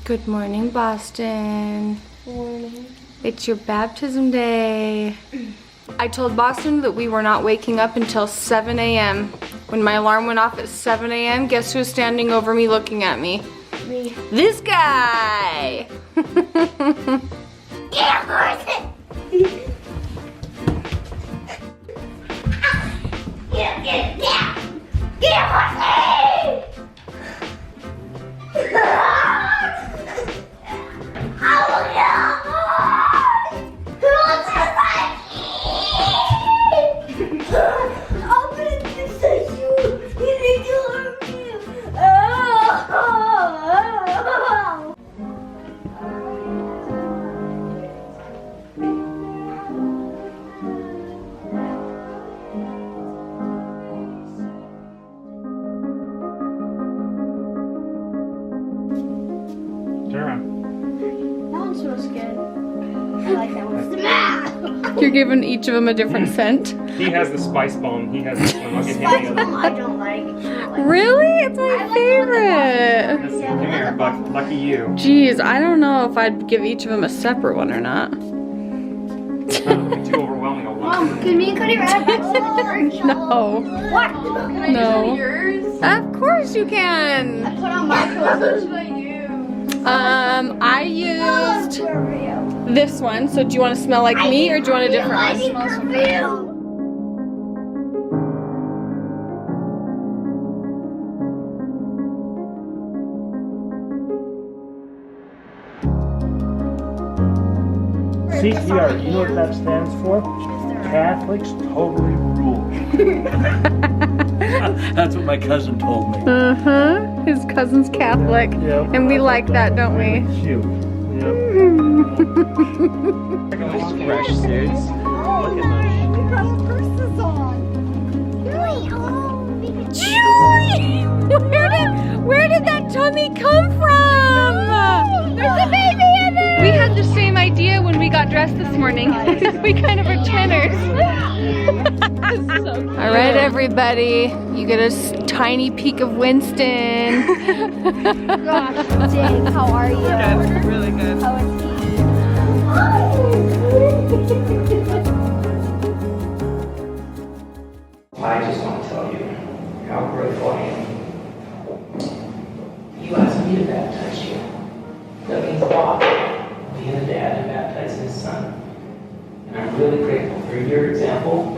Good morning, Boston. Morning. It's your baptism day. I told Boston that we were not waking up until 7 a.m. When my alarm went off at 7 a.m., guess who's standing over me looking at me? Me. This guy! Get horse! Get horse! Smells good. I like that one. You're giving each of them a different scent. He has the spice bomb. He has this one. I'll give him the other. I don't like. Really? It's my favorite. Come here, Buck. Lucky you. Jeez, I don't know if I'd give each of them a separate one or not. Too overwhelming at once. Mom, can me and Cody ride bikes? No. What? Can I use one of yours? Of course you can. I put on my clothes. I used this one. So do you want to smell like me or do you want a different one? CTR, you know what that stands for? Catholics totally rule. That's what my cousin told me. His cousin's Catholic. Yep. And we like that, don't we? Shoot. Yep. Fresh suits. Look at Julie! Where did that tummy come from? There's a baby in there! We had the same idea when we got dressed this morning. We kind of are twinners. All right, everybody. You get a tiny peek of Winston. Gosh, dang, how are you? Good. Really good. How is he? I just want to tell you how grateful I am. You asked me to baptize you. That means a lot, being a dad and baptizing his son. And I'm really grateful for your example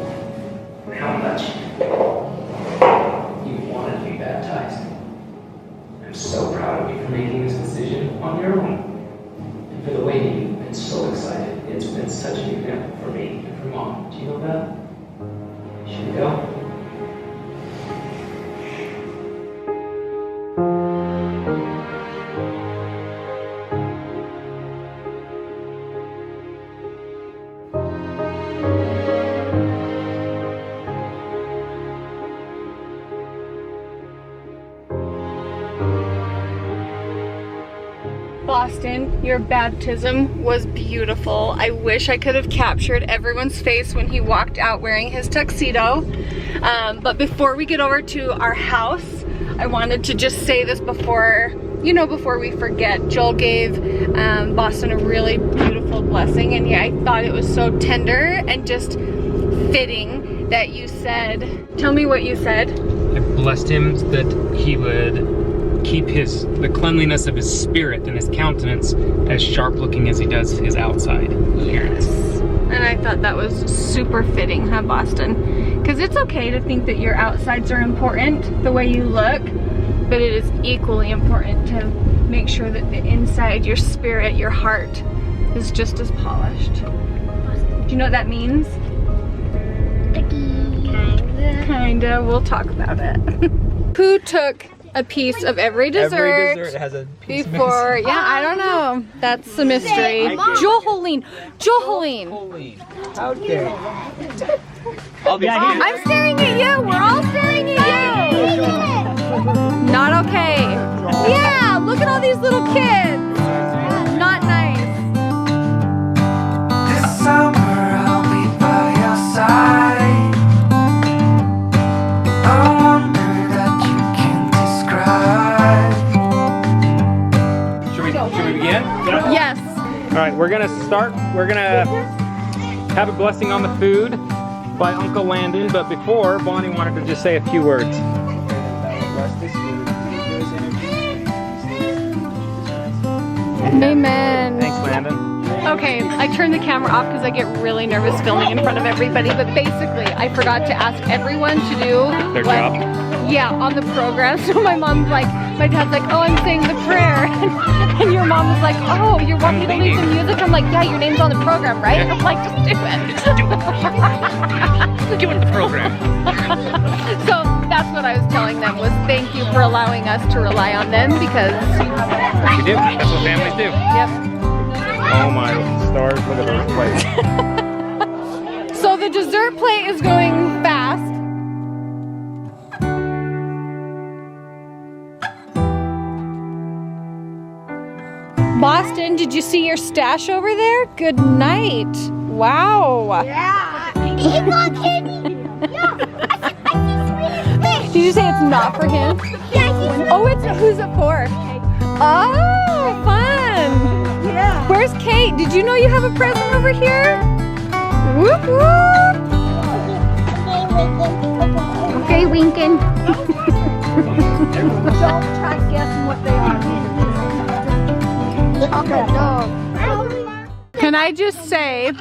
and how much you wanted to be baptized. I'm so proud of you for making this decision on your own. And for the way that you've been so excited. It's been such an example for me and for Mom. Do you know that? Should we go? Boston, your baptism was beautiful. I wish I could have captured everyone's face when he walked out wearing his tuxedo. But before we get over to our house, I wanted to just say this before we forget. Joel gave Boston a really beautiful blessing, and yeah, I thought it was so tender and just fitting that you said, tell me what you said. I blessed him that he would keep the cleanliness of his spirit and his countenance as sharp looking as he does his outside appearance. And I thought that was super fitting, huh, Boston? Because it's okay to think that your outsides are important, the way you look, but it is equally important to make sure that the inside, your spirit, your heart, is just as polished. Do you know what that means? Kinda. We'll talk about it. Who took a piece of every dessert, Every dessert has a piece before, yeah, I don't know. That's the mystery. Hoellein. Hoellein. How dare you? I'll be I'm staring at you. We're all staring at you. Not okay. Yeah, look at all these little kids. Not nice. This summer I'll be by your side. I wonder that you can describe. Should we Should we begin? Yes. All right, we're gonna start. We're gonna have a blessing on the food by Uncle Landon, but before, Bonnie wanted to just say a few words. Bless this food. Give us energy. Amen. Thanks, Landon. Okay, I turned the camera off because I get really nervous filming in front of everybody, but basically I forgot to ask everyone to do Their job? Yeah, on the program. So my mom's like, my dad's like, oh, I'm saying the prayer. And your mom was like, oh, you want me to leave the music? I'm like, yeah, your name's on the program, right? I'm like, just do it. Just do it. Do it the program. So that's what I was telling them was thank you for allowing us to rely on them because We do. That's what families do. yep. Oh my stars, look at those plates. So the dessert plate is going fast. Boston, did you see your stash over there? Good night. Wow. Yeah. He's not kidding. No. Did you say it's not for him? Yeah, Oh, who's it for? Oh, fun. yeah. Where's Kate? Did you know you have a present over here? Whoop whoop. Okay, winking. Don't try guessing what they are. Okay, dog. Can I just say,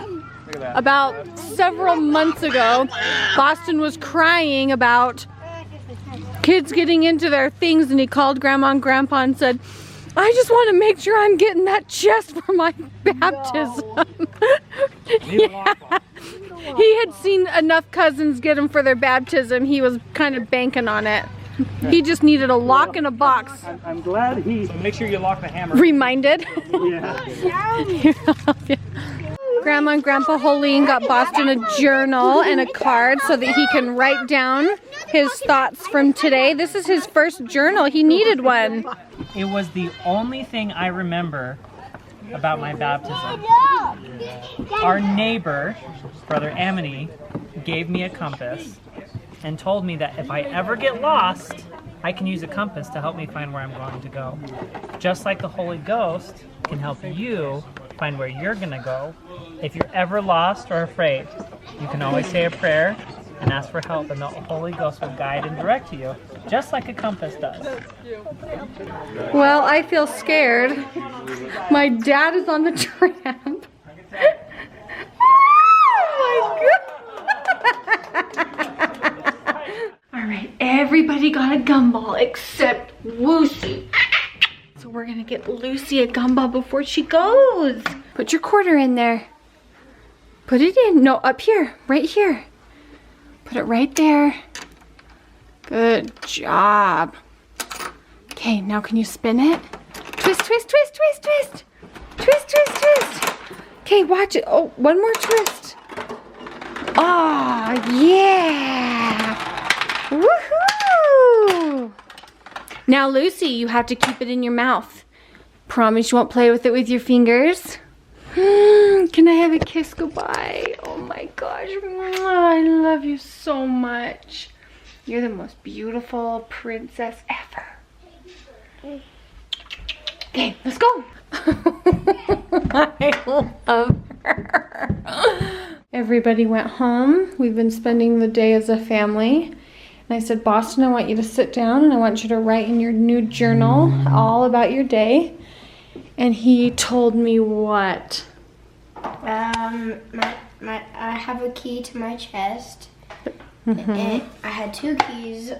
about several months ago, Boston was crying about kids getting into their things, and he called Grandma and Grandpa and said, I just want to make sure I'm getting that chest for my baptism. Yeah. He had seen enough cousins get them for their baptism. He was kind of banking on it. He just needed a lock in a box. I'm glad he. So make sure you lock the hammer. Reminded. Yeah. Grandma and Grandpa Hoellein got Boston a journal and a card so that he can write down his thoughts from today. This is his first journal. He needed one. It was the only thing I remember about my baptism. Our neighbor, Brother Amity, gave me a compass and told me that if I ever get lost, I can use a compass to help me find where I'm going to go. Just like the Holy Ghost can help you find where you're gonna go. If you're ever lost or afraid, you can always say a prayer and ask for help, and the Holy Ghost will guide and direct you, just like a compass does. Well, I feel scared. My dad is on the tramp. Oh my God. All right, everybody got a gumball except Lucy. So we're gonna get Lucy a gumball before she goes. Put your quarter in there. Put it in. No, up here, right here. Put it right there. Good job. Okay, now can you spin it? Twist, twist, twist, twist, twist. Twist, twist, twist. Okay, watch it. Oh, one more twist. Oh, yeah. Woohoo! Now, Lucy, you have to keep it in your mouth. Promise you won't play with it with your fingers. Can I have a kiss goodbye? Oh my gosh. I love you so much. You're the most beautiful princess ever. Okay, let's go. I love her. Everybody went home. We've been spending the day as a family. And I said, Boston, I want you to sit down and I want you to write in your new journal all about your day. And he told me what? I have a key to my chest. And I had 2 keys.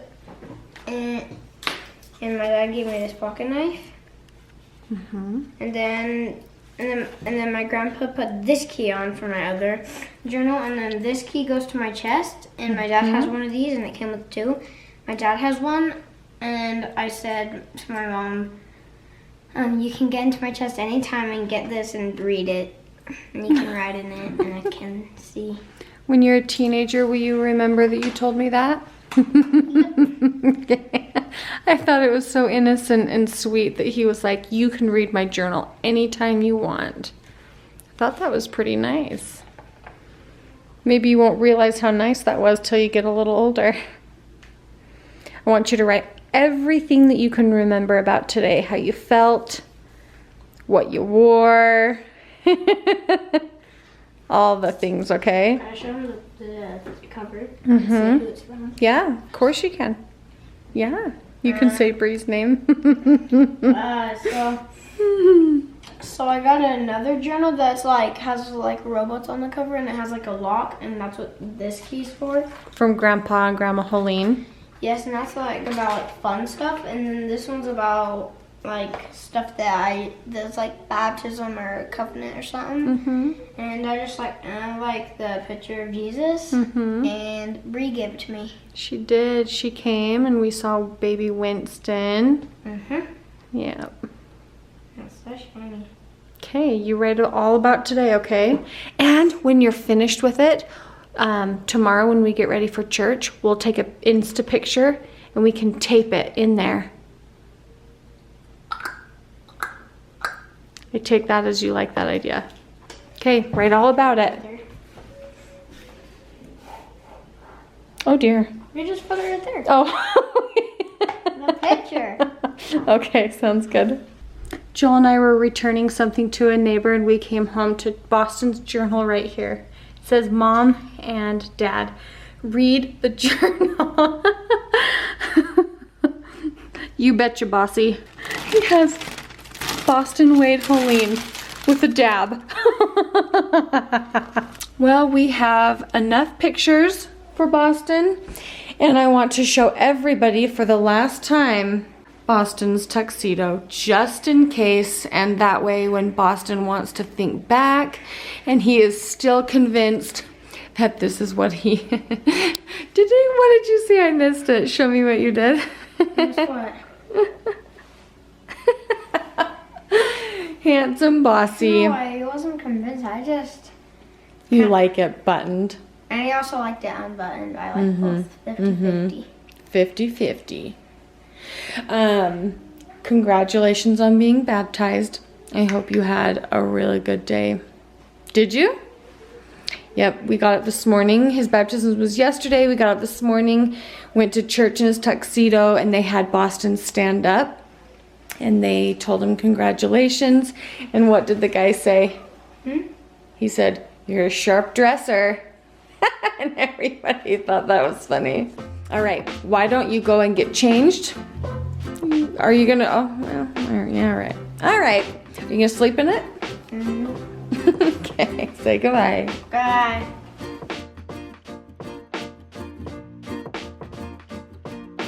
And my dad gave me this pocket knife. And then my grandpa put this key on for my other journal, and then this key goes to my chest, and my dad has one of these, and it came with 2. My dad has one, and I said to my mom, you can get into my chest anytime and get this and read it, and you can write in it, and I can see. When you're a teenager, will you remember that you told me that? I thought it was so innocent and sweet that he was like, you can read my journal anytime you want. I thought that was pretty nice. Maybe you won't realize how nice that was till you get a little older. I want you to write everything that you can remember about today, how you felt, what you wore, all the things, okay? Can I show him the cover? Mhm. See who it's from? Yeah, of course you can. Yeah, you can say Bree's name. So I got another journal that's like has like robots on the cover and it has like a lock and that's what this key's for. From Grandpa and Grandma Hoellein. Yes, and that's like about like fun stuff, and then this one's about like stuff that's like baptism or covenant or something. Mm-hmm. And I just like the picture of Jesus, Mm-hmm. and Bree gave it to me. She did. She came and we saw baby Winston. Mhm. Yeah. That's so shiny. Okay, you write it all about today, okay? And when you're finished with it, tomorrow when we get ready for church, we'll take an Insta picture and we can tape it in there. I take that as you like that idea. Okay, write all about it. Oh dear. You just put it right there. Oh. The picture. Okay, sounds good. Joel and I were returning something to a neighbor and we came home to Boston's journal right here. It says, Mom and Dad, read the journal. You betcha, Bossy. He has Boston Wade Hoellein with a dab. Well, we have enough pictures for Boston, and I want to show everybody for the last time Boston's tuxedo, just in case, and that way when Boston wants to think back and he is still convinced that this is what he what did you see? I missed it. Show me what you did. Guess what? Handsome Bossy. No, I wasn't convinced. I just. You like it buttoned. And I also like it unbuttoned. I like both 50-50. 50-50. Congratulations on being baptized. I hope you had a really good day. Did you? Yep, we got up this morning. His baptism was yesterday. We got up this morning, went to church in his tuxedo, and they had Boston stand up. And they told him congratulations. And what did the guy say? He said, "You're a sharp dresser." And everybody thought that was funny. All right, why don't you go and get changed? Are you gonna, oh, well, yeah, all right. All right, are you gonna sleep in it? Okay, say goodbye. Bye.